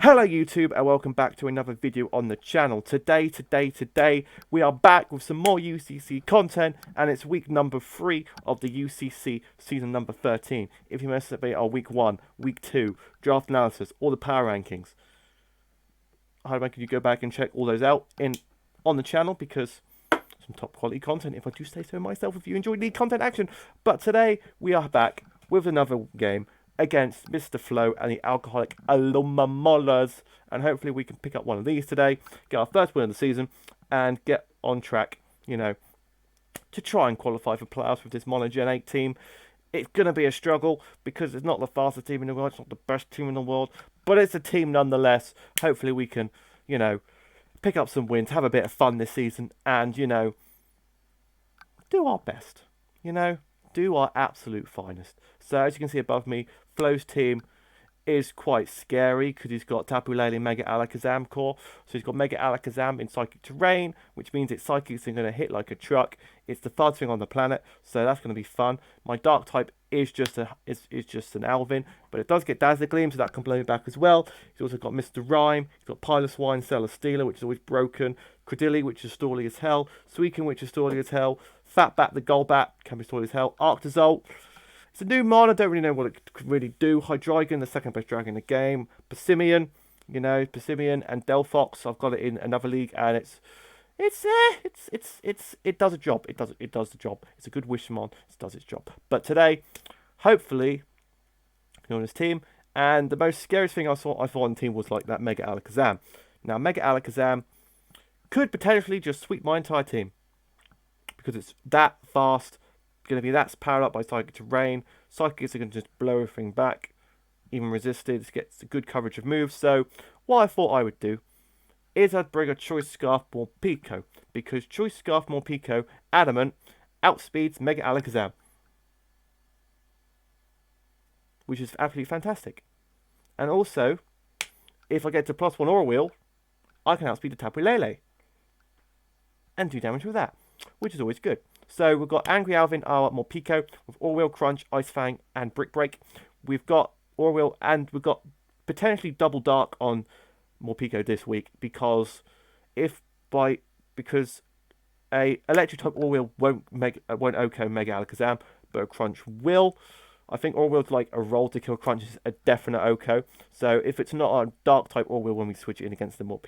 Hello YouTube and welcome back to another video on the channel. Today, we are back with some more UCC content and it's week number 3 of the UCC season number 13. If you missed it, our week 1, week 2, draft analysis, all the power rankings. I recommend you go back and check all those out on the channel because some top quality content, if I do say so myself, if you enjoy league content action. But today we are back with another game against Mr. Flow and the Alcoholic Alomomolas, and hopefully we can pick up one of these today, get our first win of the season, and get on track, to try and qualify for playoffs with this Mono Gen 8 team. It's going to be a struggle because it's not the fastest team in the world, it's not the best team in the world, but it's a team nonetheless. Hopefully we can, pick up some wins, have a bit of fun this season, and, do our best, do our absolute finest. So as you can see above me, Flo's team is quite scary because he's got Tapu Lele Mega Alakazam core. So he's got Mega Alakazam in Psychic Terrain, which means its Psychics are going to hit like a truck. It's the fastest thing on the planet, so that's going to be fun. My Dark type is just an Alvin, but it does get Dazzle Gleam, so that can blow me back as well. He's also got Mr. Rhyme, he's got Pilot Wine, Celesteela, which is always broken, Credilli, which is stally as hell, Suicune, which is stally as hell, Fatbat the Golbat can be stally as hell, Arctozolt. It's a new mon, I don't really know what it could really do. Hydreigon, the second best dragon in the game. Persimmon, Persimmon and Delphox. I've got it in another league and it does a job. It does the job. It's a good Wishmon. It does its job. But today, hopefully, on his team. And the most scariest thing I saw on the team was like that Mega Alakazam. Now Mega Alakazam could potentially just sweep my entire team because it's that fast. Going to be that's powered up by Psychic Terrain. Psychics are going to just blow everything back, even resisted. It gets good coverage of moves. So what I thought I would do is I'd bring a Choice Scarf Morpeko, because Choice Scarf Morpeko Adamant outspeeds Mega Alakazam, which is absolutely fantastic. And also, if I get to +1 Aura Wheel, I can outspeed the Tapu Lele and do damage with that, which is always good. So we've got Angry Alvin, our Morpeko, with Aura Wheel, Crunch, Ice Fang, and Brick Break. We've got Aura Wheel, and we've got potentially Double Dark on Morpeko this week because a Electric type Aura Wheel won't OHKO Mega Alakazam, but a Crunch will. I think Aura Wheel's like a roll to kill Crunch is a definite OHKO. So if it's not a Dark type Aura Wheel when we switch it in against the Mega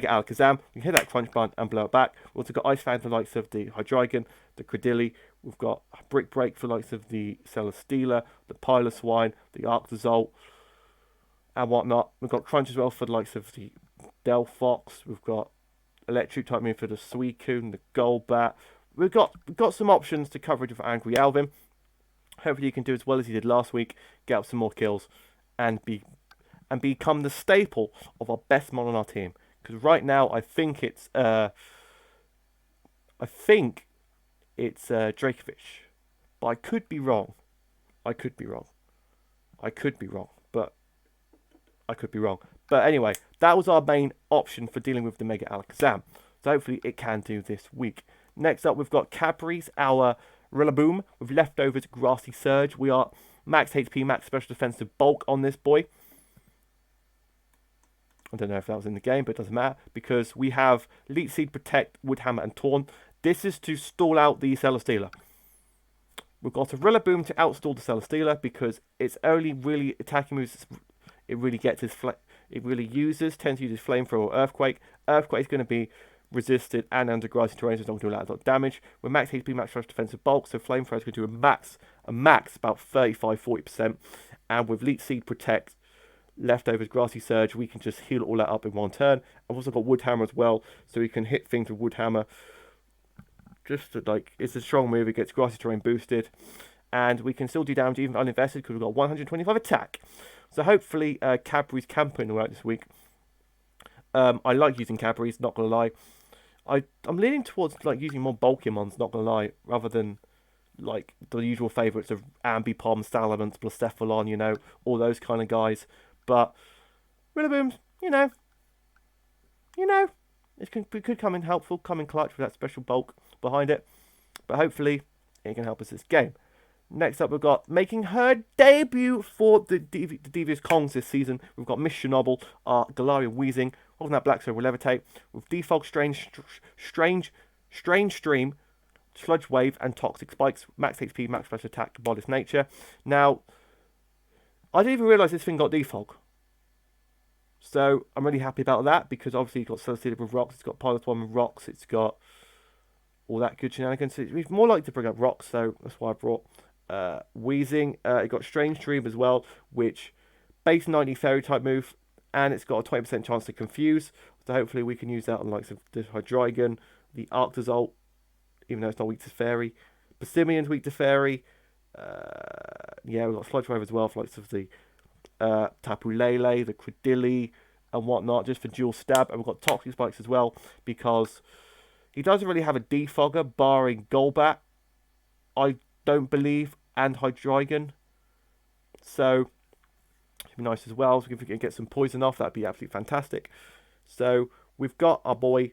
Alakazam, we can hit that Crunch button and blow it back. We've also got Ice Fan for the likes of the Hydreigon, the Credilli. We've got Brick Break for the likes of the Celesteela, the Piloswine, the Arctozolt, and whatnot. We've got Crunch as well for the likes of the Delphox. We've got Electric type move for the Suicune, the Golbat. We've got some options to coverage of Angry Alvin. Hopefully he can do as well as he did last week, get up some more kills, and become the staple of our best mon on our team. Because right now I think it's Dracovish, but I could be wrong. But anyway, that was our main option for dealing with the Mega Alakazam. So hopefully it can do this week. Next up, we've got Cadbury's, our Rillaboom, with leftovers Grassy Surge. We are max HP, max special defensive bulk on this boy. I don't know if that was in the game, but it doesn't matter because we have Leech Seed, Protect, Wood Hammer, and Taunt. This is to stall out the Celesteela. We've got a Rillaboom to outstall the Celesteela because its only really attacking moves it really tends to use his Flamethrower or Earthquake. Earthquake is going to be resisted and under grassy terrain, so it's not going to do a lot of damage. With max HP, max special defensive bulk, so Flamethrower is going to do a max about 35-40%. And with Leech Seed, Protect, leftovers Grassy Surge, we can just heal all that up in one turn. I've also got Wood Hammer as well, so we can hit things with Wood Hammer. It's a strong move, it gets grassy terrain boosted. And we can still do damage even uninvested because we've got 125 attack. So hopefully Cadbury's can put in the work this week. I like using Cadbury's, not going to lie. I'm leaning towards using more bulky mons, not gonna lie, rather than the usual favourites of Ambipom, Salamence, Blacephalon, all those kind of guys. But Rillaboom, it could come in helpful, come in clutch with that special bulk behind it. But hopefully it can help us this game. Next up, we've got making her debut for the Devious Kongs this season. We've got Miss Chernobyl, our Galarian Wheezing, holding that Black Soul will Levitate, with Defog, Strange Stream, Sludge Wave, and Toxic Spikes, max HP, max special attack, Modest Nature. Now, I didn't even realise this thing got Defog. So, I'm really happy about that, because obviously it's got Associated with Rocks, it's got Pilot 1 with Rocks, it's got all that good shenanigans. It's more likely to bring up Rocks, so that's why I brought Wheezing. It got Strange Dream as well, which base 90 Fairy type move, and it's got a 20% chance to confuse. So hopefully we can use that on likes of the Hydreigon, the Arctozolt, even though it's not weak to Fairy. Persimion's weak to Fairy. Yeah, we've got Sludge Wave as well for likes of the Tapu Lele, the Credilli, and whatnot, just for dual stab. And we've got Toxic Spikes as well, because he doesn't really have a defogger, barring Golbat, I don't believe, and Hydreigon. So, it'd be nice as well. So if we can get some poison off, that'd be absolutely fantastic. So, we've got our boy,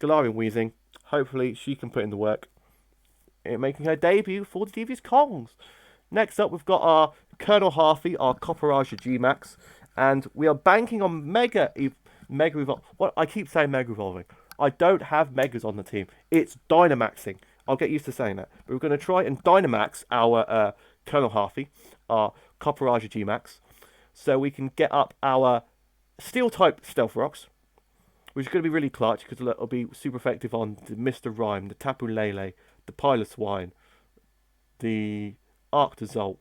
Galarian Wheezing. Hopefully, she can put in the work in making her debut for the Devious Kongs. Next up, we've got our Colonel Harfy, our Copperajah G-Max. And we are banking on Mega Evolve. What I keep saying Mega Evolving. I don't have Megas on the team. It's Dynamaxing. I'll get used to saying that. But we're going to try and Dynamax our Colonel Harfy, our Copperajah G-Max, so we can get up our Steel-type Stealth Rocks, which is going to be really clutch, because it'll be super effective on the Mr. Rhyme, the Tapu Lele, the Piloswine, the Arctozolt,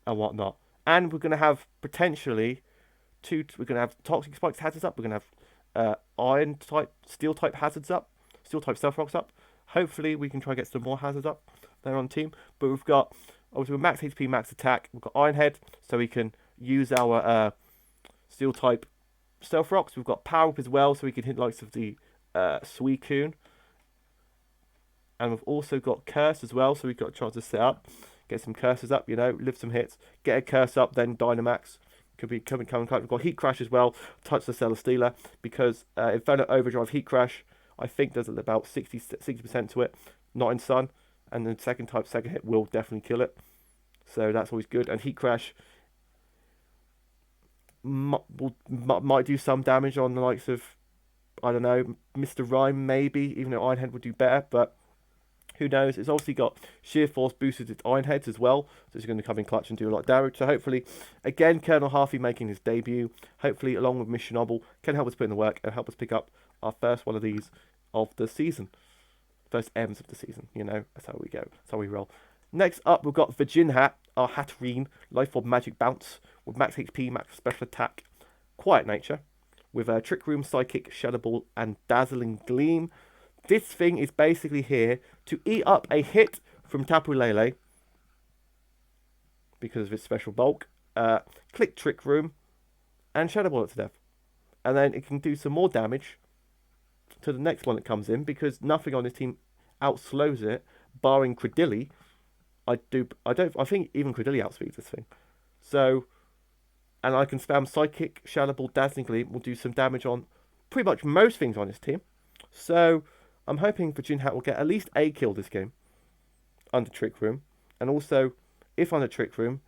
and whatnot. And we're going to have potentially we're going to have Toxic Spikes hazards up. We're going to have Iron-type, Steel-type hazards up, Steel-type Stealth Rocks up. Hopefully, we can try and get some more hazards up there on team. But we've got, obviously, with max HP, max attack. We've got Iron Head, so we can use our Steel-type Stealth Rocks. We've got Power Up as well, so we can hit likes of the Suicune. And we've also got Curse as well, so we've got a chance to set up, get some curses up, live some hits, get a curse up, then Dynamax. Could be coming. We've got Heat Crash as well, touch the Celesteela, because Inferno Overdrive Heat Crash, I think there's about 60% to it, not in Sun, and then second hit will definitely kill it. So that's always good. And Heat Crash might do some damage on the likes of, I don't know, Mr. Rhyme maybe, even though Iron Head would do better, but who knows? It's obviously got Sheer Force boosted its Iron Heads as well, so it's going to come in clutch and do a lot of damage. So hopefully, again, Colonel Harfy making his debut, hopefully along with Miss Chernobyl, can help us put in the work and help us pick up our first one of these of the season. First M's of the season, that's how we go, that's how we roll. Next up, we've got Virginhat, our Hatterene, Life Orb Magic Bounce, with max HP, max special attack, Quiet Nature, with a Trick Room, Psychic, Shadow Ball, and Dazzling Gleam. This thing is basically here to eat up a hit from Tapu Lele, because of its special bulk, click Trick Room, and Shadow Ball it to death. And then it can do some more damage to the next one that comes in, because nothing on this team outslows it, barring Credilli. I think even Credilli outspeeds this thing. So, and I can spam Psychic, Shadow Ball, Dazzling Gleam, will do some damage on pretty much most things on this team. So, I'm hoping Virginhat will get at least a kill this game under Trick Room. And also, if under Trick Room,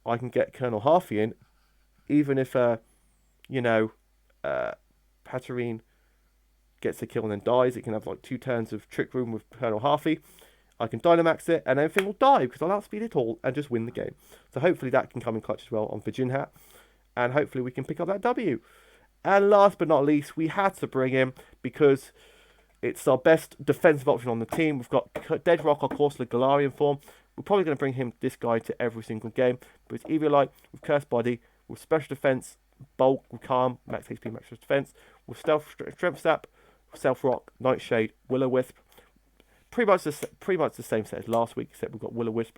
I can get Colonel Harfy in, even if, Hatterene gets a kill and then dies. It can have like 2 turns of Trick Room with Colonel Harfy. I can Dynamax it and everything will die because I'll outspeed it all and just win the game. So hopefully that can come in clutch as well on Virginhat. And hopefully we can pick up that W. And last but not least, we had to bring him because it's our best defensive option on the team. We've got Dead Rock, our Corsola Galarian form. We're probably going to bring this guy to every single game. But it's either like with Curse Body, with Special Defense, Bulk, with Calm, Max HP, Max Defense, with Strength Sap, Self Rock, Nightshade, Will-O-Wisp. Pretty much the same set as last week, except we've got Will-O-Wisp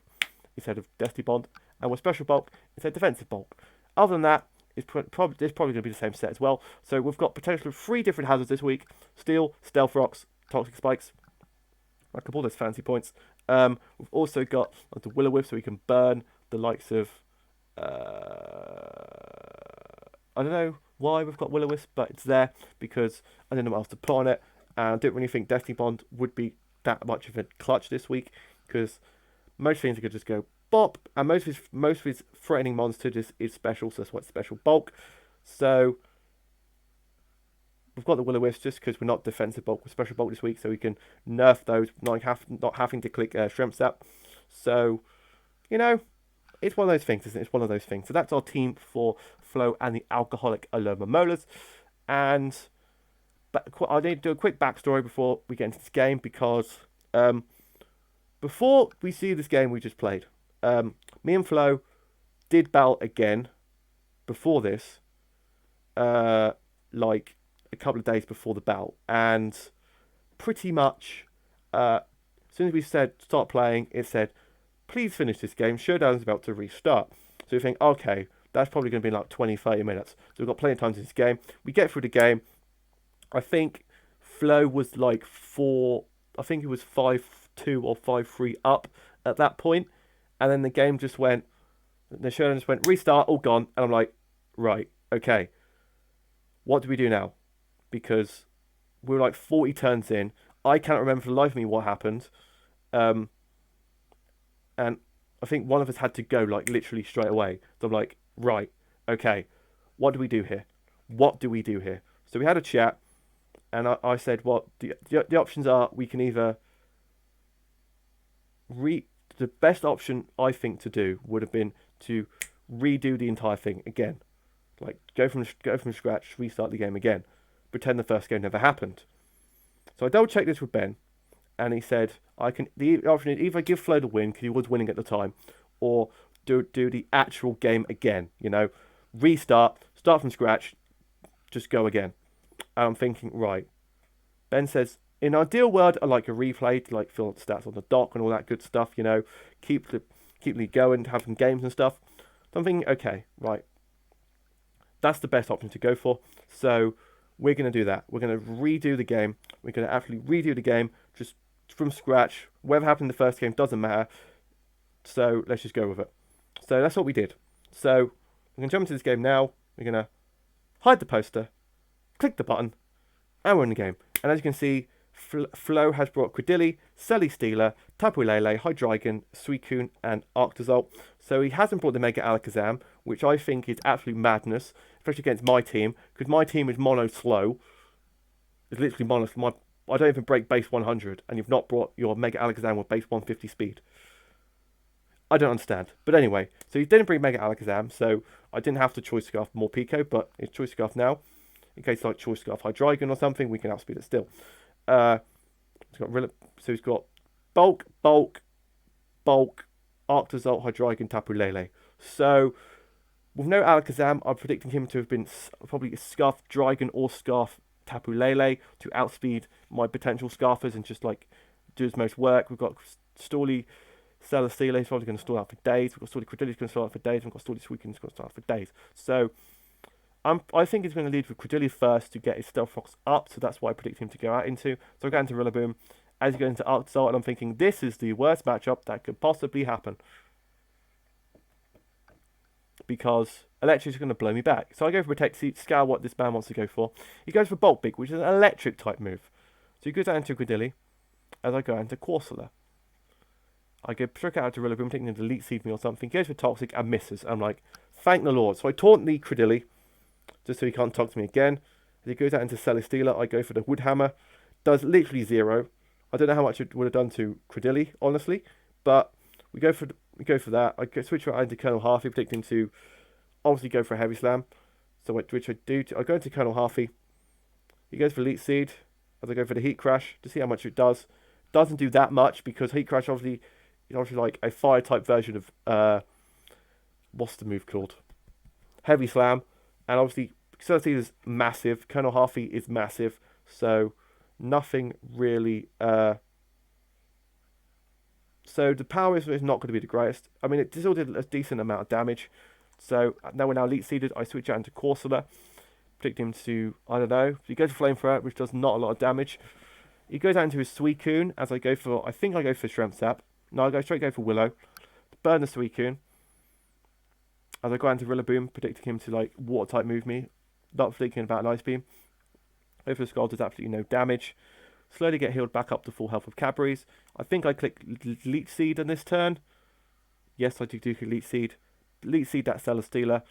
instead of Destiny Bond, and with Special Bulk instead of Defensive Bulk. Other than that, it's probably going to be the same set as well. So we've got potentially 3 different hazards this week: Steel, Stealth Rocks, Toxic Spikes. I can pull those fancy points. We've also got the Will-O-Wisp, so we can burn the likes of... I don't know why we've got Will-O-Wisp, but it's there because I didn't know what else to put on it. And I didn't really think Destiny Bond would be that much of a clutch this week because Most things could just go bop, and most of his threatening monster just is special, so that's why it's special bulk. So we've got the Will-O-Wisps just because we're not defensive bulk, we're special bulk this week, so we can nerf those, not having to click Shrimp Sap. So, you know, it's one of those things, isn't it? It's one of those things. So that's our team for Flo and the Alcoholic Alomomolas. And I need to do a quick backstory before we get into this game, because before we see this game we just played, me and Flo did battle again before this, like a couple of days before the battle, and pretty much as soon as we said start playing, it said please finish this game, showdown's about to restart. So we think, okay, that's probably going to be like 20-30 minutes, so we've got plenty of time in this game. We get through the game. I think Flo was like 5-2 or 5-3 up at that point, and then the game just went, the showdown just went restart, all gone, and I'm like, right, okay, what do we do now? Because we were like 40 turns in. I can't remember for the life of me what happened. And I think one of us had to go like literally straight away. So I'm like, right, okay, what do we do here? What do we do here? So we had a chat, and I said, well, the options are, we can either the best option I think to do would have been to redo the entire thing again. Like go from scratch, restart the game again. Pretend the first game never happened. So I double checked this with Ben, and he said the option is either give Flo the win because he was winning at the time, or do the actual game again. You know, restart, start from scratch, just go again. And I'm thinking, right. Ben says, in an ideal world, I like a replay to like fill out stats on the dock and all that good stuff. You know, keep the going, have some games and stuff. So I'm thinking, okay, right. That's the best option to go for. So we're going to do that. We're going to redo the game. We're going to actually redo the game just from scratch. Whatever happened in the first game doesn't matter. So let's just go with it. So that's what we did. So we're going to jump into this game now. We're going to hide the poster, click the button, and we're in the game. And as you can see, Flo has brought Credilli, Selly Stealer, Tapu Lele, Hydreigon, Suicune, and Arctozolt. So he hasn't brought the Mega Alakazam, which I think is absolute madness, especially against my team, because my team is mono slow. It's literally mono. I don't even break base 100, and you've not brought your Mega Alakazam with base 150 speed. I don't understand. But anyway, so he didn't bring Mega Alakazam, so I didn't have to Choice Scarf more Pico, but it's Choice Scarf now. In case like Choice Scarf Hydreigon or something, we can outspeed it still. He's got Bulk, Arctozolt, Hydreigon, Tapu Lele. So with no Alakazam, I'm predicting him to have been probably Scarf Dragon or Scarf Tapu Lele to outspeed my potential Scarfers and just like do his most work. We've got Storly, Celesteela, he's probably going to stall out for days. We've got Storly Credilli's going to stall out for days. We've got Storly Suicune's going to stall out for days. So I think he's going to lead with Credilli first to get his Stealth Rocks up, so that's what I predict him to go out into. So I go into Rillaboom as he goes into Arctozolt, and I'm thinking this is the worst matchup that could possibly happen, because Electric is going to blow me back. So I go for Protect, scour what this man wants to go for. He goes for Bolt Big, which is an electric type move. So he goes out into Credilli as I go into Corsola. I go trick out to Rillaboom, thinking to Elite Seed me or something. He goes for Toxic and misses. I'm like, thank the Lord. So I taunt the Credilli just so he can't talk to me again. As he goes out into Celesteela, I go for the Wood Hammer. Does literally 0. I don't know how much it would have done to Credilli, honestly, but we go for that. I switch right into Colonel Harvey, predicting to obviously go for a Heavy Slam. So which I do. I go into Colonel Harvey. He goes for Elite Seed. As I go for the Heat Crash to see how much it does. Doesn't do that much because Heat Crash obviously is obviously like a fire type version of what's the move called? Heavy Slam. And obviously, Celesteela is massive. Colonel Harvey is massive. So, nothing really... So, the power is not going to be the greatest. I mean, it still did a decent amount of damage. So, now we're now Elite Seeded. I switch out into Corsola. Predict him to, I don't know. He goes for Flamethrower, which does not a lot of damage. He goes out into his Suicune, as I go for... I think I go for Shrimp Sap. No, I go for Willow. Burn the Suicune. As I go into Rillaboom, predicting him to like Water type move me. Not thinking about an Ice Beam. Go for Scald does absolutely no damage. Slowly get healed back up to full health with Cadbury's. I think I click Leech Seed on this turn. Yes, I do click Leech Seed. Leech Seed that Cellar Stealer.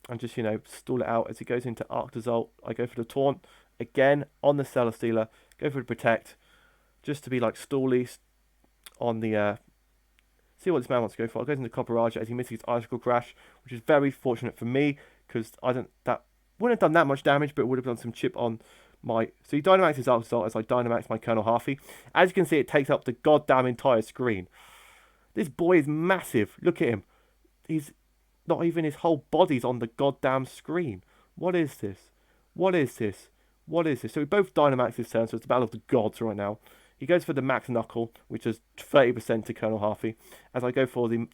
And just, stall it out as he goes into Arctazult. I go for the Taunt. Again, on the Cellar Stealer. Go for the Protect. Just to be like stally on the... see what this man wants to go for. I goes into Copperage as he misses his Icicle Crash, which is very fortunate for me, because wouldn't have done that much damage, but it would have done some chip on my... So he Dynamaxes his Arctazult as I Dynamax my Colonel Harpy. As you can see, it takes up the goddamn entire screen. This boy is massive. Look at him. He's... Not even his whole body's on the goddamn screen. What is this? What is this? What is this? So we both Dynamax this turn, so it's the battle of the gods right now. He goes for the Max Knuckle, which is 30% to Colonel Harpy, as I go for the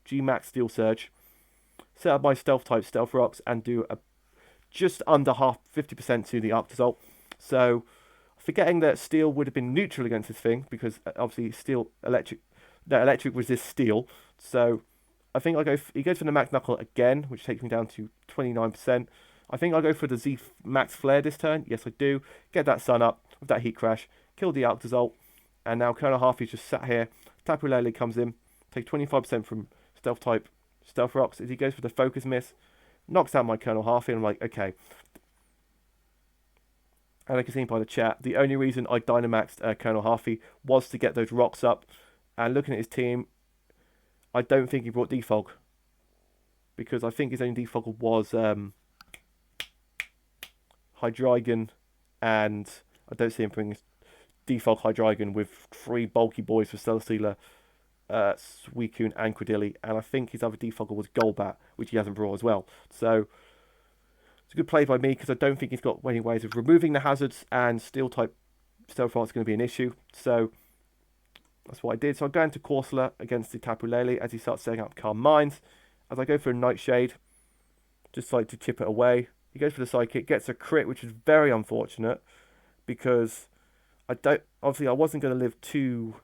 G-Max Steel Surge. Set up my Stealth type Stealth Rocks and do a just under 50% to the Arctazult. So, forgetting that Steel would have been neutral against this thing, because obviously electric resists Steel. So, I think he goes for the Max Knuckle again, which takes me down to 29%. I think I'll go for the Z Max Flare this turn. Yes, I do. Get that Sun up with that Heat Crash. Kill the Arctazult. And now Colonel Harpy's just sat here. Tapu Lele comes in. Take 25% from Stealth type Stealth Rocks as he goes for the Focus Miss. Knocks out my Colonel Harpy. And I'm like, okay. And I can see by the chat, the only reason I Dynamaxed Colonel Harpy was to get those rocks up. And looking at his team, I don't think he brought Defog, because I think his only Defog was Hydreigon, and I don't see him bringing Defog Hydreigon with 3 bulky boys for Celesteela, Suicune and Credilli, and I think his other Defogger was Golbat, which he hasn't brought as well. So it's a good play by me, because I don't think he's got any ways of removing the hazards, and Steel type Stealth Rock is going to be an issue. So that's what I did. So I go into Corsola against the Tapu Lele as he starts setting up Calm Minds. As I go for a Nightshade, just like to chip it away. He goes for the Psychic, gets a crit, which is very unfortunate, because I wasn't going to live two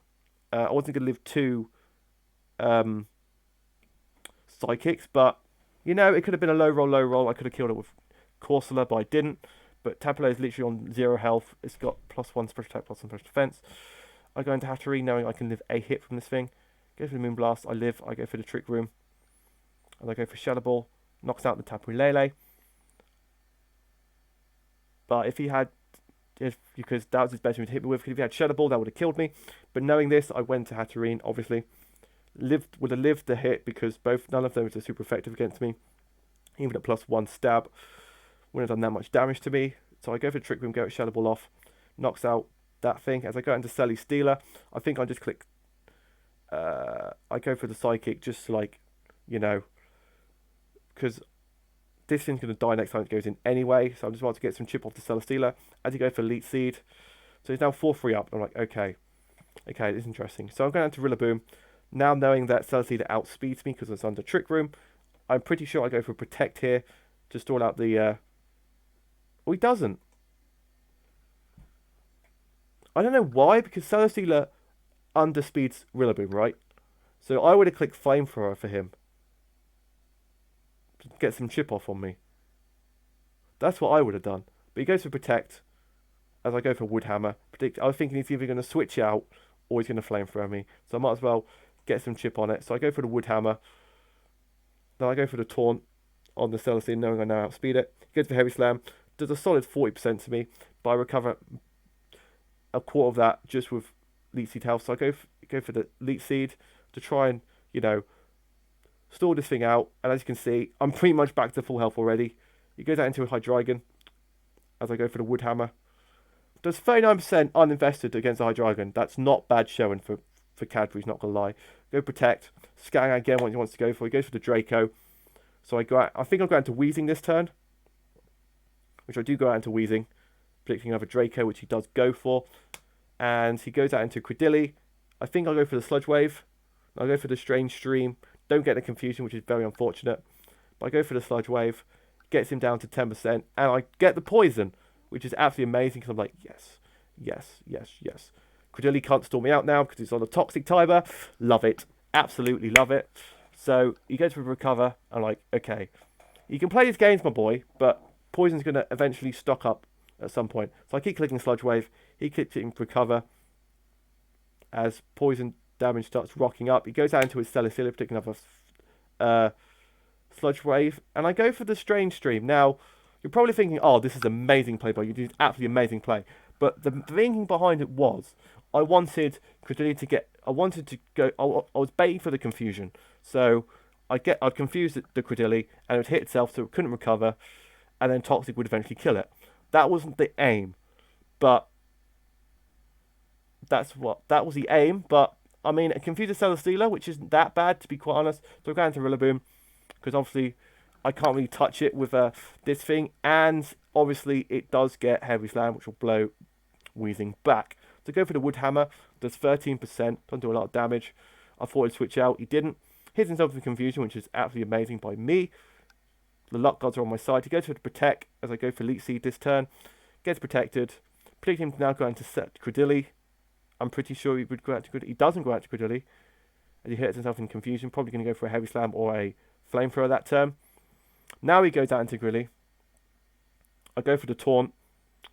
Psychics, but it could have been a low roll. I could have killed it with Corsola, but I didn't. But Tapu Lele is literally on 0 health. It's got +1 special attack, +1 special defense. I go into Hatterene knowing I can live a hit from this thing. Go for the Moonblast. I live. I go for the Trick Room. And I go for Shadow Ball. Knocks out the Tapu Lele. But because that was his best move to hit me with. Because if he had Shadow Ball, that would have killed me. But knowing this, I went to Hatterene, obviously. Would have lived the hit, because none of them are super effective against me. Even at +1 stab. Wouldn't have done that much damage to me. So I go for the Trick Room, go at Shadow Ball off. Knocks out that thing. As I go into Selly Stealer, I think I just click I go for the Psychic, just like, because this thing's going to die next time it goes in anyway, so I just want to get some chip off the Selly Stealer as he goes for Leech Seed. So he's now 4-3 up. I'm like, okay, this is interesting. So I'm going to Rillaboom, now knowing that Selly Stealer outspeeds me because it's under Trick Room. I'm pretty sure I go for Protect here to stall out the oh, he doesn't. I don't know why, because Celesteela underspeeds Rillaboom, right? So I would have clicked Flamethrower for him to get some chip off on me. That's what I would have done. But he goes for Protect as I go for Woodhammer. I was thinking he's either going to switch out or he's going to Flamethrower me. So I might as well get some chip on it. So I go for the Woodhammer. Then I go for the Taunt on the Celesteela, knowing I now outspeed it. He goes for Heavy Slam. Does a solid 40% to me, but I recover a quarter of that just with Leech Seed health. So I go for the Leech Seed to try and, stall this thing out. And as you can see, I'm pretty much back to full health already. He goes out into a Hydreigon as I go for the Woodhammer. Does 39% uninvested against the Hydreigon. That's not bad showing for Cadbury's, not going to lie. Go Protect. Scan again what he wants to go for. He goes for the Draco. So I think I'll go into Weezing this turn, which I do go out into Weezing, predicting another Draco, which he does go for. And he goes out into Credilli. I think I'll go for the Sludge Wave. I'll go for the Strange Stream. Don't get the confusion, which is very unfortunate. But I go for the Sludge Wave. Gets him down to 10%. And I get the Poison, which is absolutely amazing, because I'm like, yes. Credilli can't storm me out now because he's on a Toxic Timer. Love it. Absolutely love it. So he goes for Recover. I'm like, okay. You can play his games, my boy, but Poison's going to eventually stock up at some point. So I keep clicking Sludge Wave. He keeps hitting Recover. As poison damage starts rocking up, he goes down to his Celesteela, picking up a Sludge Wave, and I go for the Strange Stream. Now, you're probably thinking, oh, this is amazing play by you. This is absolutely amazing play. But the thinking behind it was, I wanted Credilli to get, I wanted to go, I was baiting for the confusion. So I'd confuse the Credilli, and it would hit itself so it couldn't recover, and then Toxic would eventually kill it. That wasn't the aim, but that was the aim. But I mean, a confused Celesteela, which isn't that bad to be quite honest. So we're going to Rillaboom, because obviously I can't really touch it with this thing, and obviously it does get Heavy Slam, which will blow Weezing back. So go for the Wood Hammer, does 13%, doesn't do a lot of damage. I thought he'd switch out, he didn't. Hits himself with Confusion, which is absolutely amazing by me. The luck gods are on my side. He goes for the Protect as I go for Leech Seed this turn. Gets protected. Predicting him to now go into set Credilli. I'm pretty sure he would go out to Credilli. He doesn't go out to Credilli. And he hits himself in Confusion. Probably going to go for a Heavy Slam or a Flamethrower that turn. Now he goes out into Credilli. I go for the Taunt,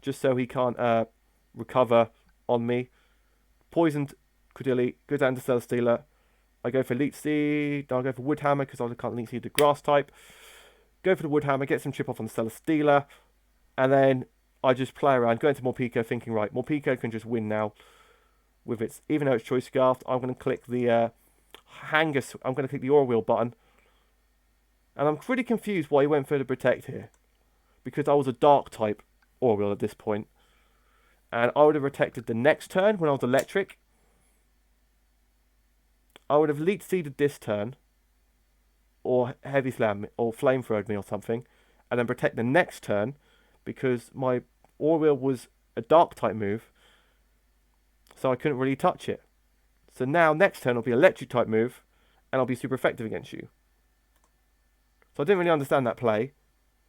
just so he can't recover on me. Poisoned Credilli. Goes down to Celesteela. I go for Leech Seed. I'll go for Wood Hammer because I can't Leech Seed the Grass type. Go for the Wood Hammer, get some chip off on the Celesteela, and then I just play around, go into Morpeko, thinking, right, Morpeko can just win now with its, even though it's Choice Scarf. I'm going to click the I'm going to click the Aura Wheel button, and I'm pretty confused why he went for the Protect here, because I was a Dark type Aura Wheel at this point, and I would have protected the next turn when I was Electric. I would have Leech Seeded this turn, or Heavy Slam, or Flamethrowed me or something, and then protect the next turn, because my Aura Wheel was a Dark type move, so I couldn't really touch it. So now, next turn, will be Electric type move, and I'll be super effective against you. So I didn't really understand that play.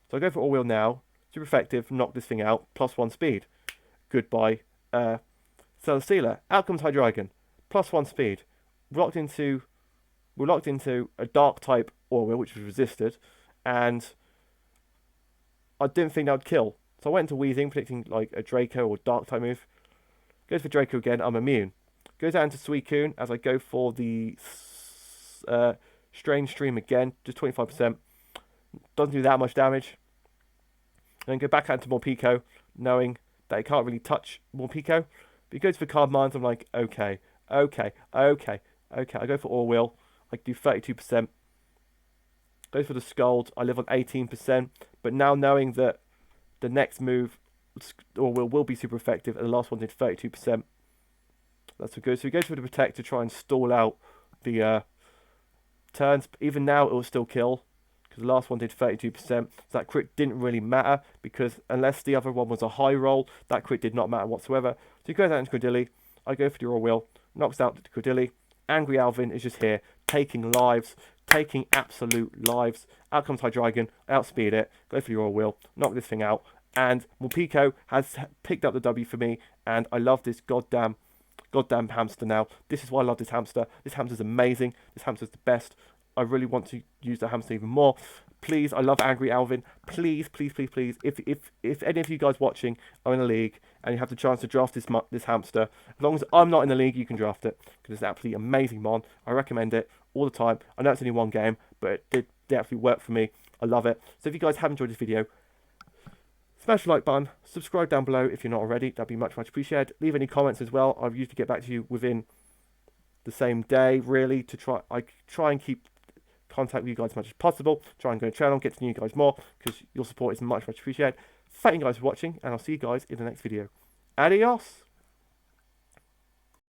So I go for Aura Wheel now, super effective, knock this thing out, +1 speed. Goodbye, Celesteela. Out comes Hydreigon, +1 speed. We're locked into a Dark type Aura Wheel, which was resisted, and I didn't think that would kill. So I went into Weezing, predicting like a Draco or Dark type move. Goes for Draco again, I'm immune. Goes down to Suicune as I go for the Strange Stream again, just 25%. Doesn't do that much damage. And then go back out to Morpeko, knowing that he can't really touch Morpeko. But he goes for Card Mines, I'm like, okay. I go for Aura Wheel. I do 32%. Go for the Scald. I live on 18%. But now knowing that the next move or will be super effective, and the last one did 32%. That's good. So he goes for the Protect to try and stall out the turns. But even now, it will still kill, because the last one did 32%. So that crit didn't really matter, because unless the other one was a high roll, that crit did not matter whatsoever. So he goes out into Credilli. I go for the Aura Wheel. Knocks out the Credilli. Angry Alvin is just here, taking lives, taking absolute lives. Out comes Hydreigon, outspeed it, go for the Aura Wheel, knock this thing out, and Morpeko has picked up the W for me, and I love this goddamn hamster now. This is why I love this hamster. This hamster's amazing. This hamster's the best. I really want to use the hamster even more. Please, I love Angry Alvin. Please, if any of you guys watching are in a league and you have the chance to draft this hamster, as long as I'm not in the league, you can draft it, because it's absolutely amazing mon. I recommend it all the time. I know it's only one game, but it did definitely work for me. I love it. So if you guys have enjoyed this video, smash the like button, subscribe down below if you're not already. That'd be much appreciated. Leave any comments as well. I've usually get back to you within the same day, really, I try and keep contact with you guys as much as possible. Try and go to the channel, get to know you guys more, because your support is much appreciated. Thank you guys for watching, and I'll see you guys in the next video. Adios!